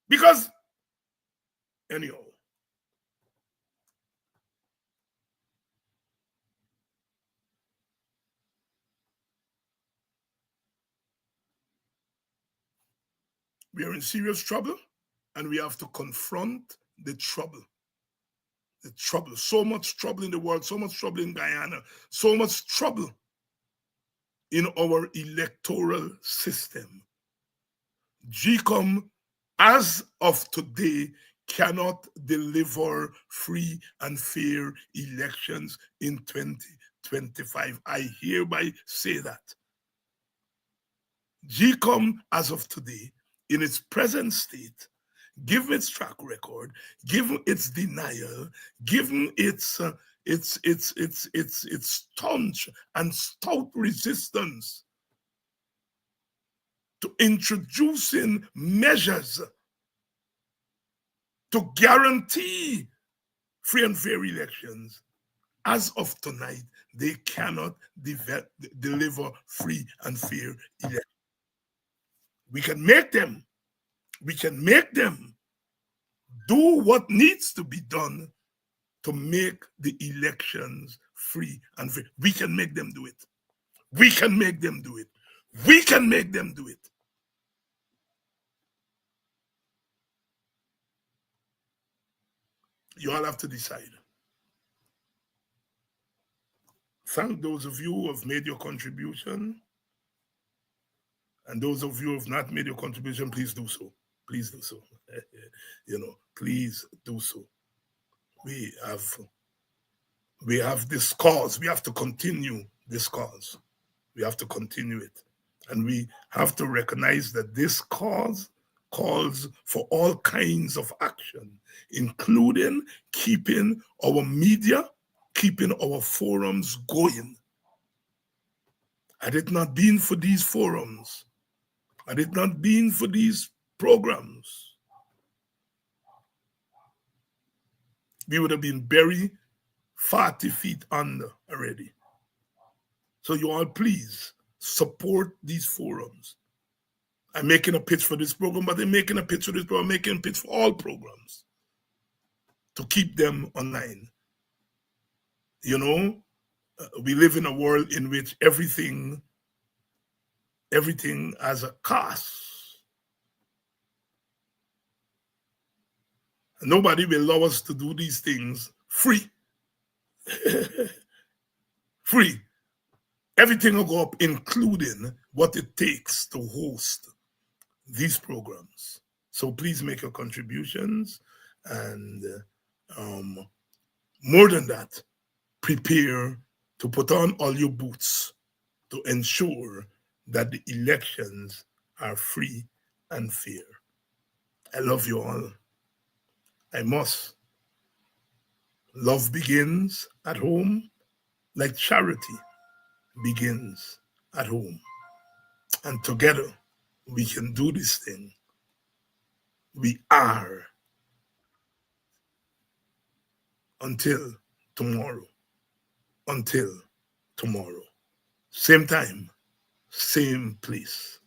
Because, anyhow, we are in serious trouble, and we have to confront the trouble. The trouble. So much trouble in the world, so much trouble in Guyana, so much trouble in our electoral system. GECOM, as of today, cannot deliver free and fair elections in 2025. I hereby say that. GECOM, as of today, in its present state, given its track record, given its denial, given its staunch and stout resistance to introducing measures to guarantee free and fair elections, as of tonight, they cannot deliver free and fair elections. We can make them do what needs to be done to make the elections free and fair. We can make them do it. We can make them do it. We can make them do it. You all have to decide. Thank those of you who have made your contribution. And those of you who have not made your contribution, please do so. Please do so. Please do so. We have this cause. We have to continue this cause. We have to continue it. And we have to recognize that this cause calls for all kinds of action, including keeping our media, keeping our forums going. Had it not been for these forums, had it not been for these programs, we would have been buried 40 feet under already. So you all please support these forums. I'm making a pitch for this program, but I'm making a pitch for this program, I'm making a pitch for all programs to keep them online. You know, we live in a world in which everything has a cost. Nobody will allow us to do these things free. Free. Everything will go up, including what it takes to host these programs. So please make your contributions, and more than that, prepare to put on all your boots to ensure that the elections are free and fair. I love you all. I must. Love begins at home, like charity begins at home. And together we can do this thing. We are. Until tomorrow. Until tomorrow. Same time, same place.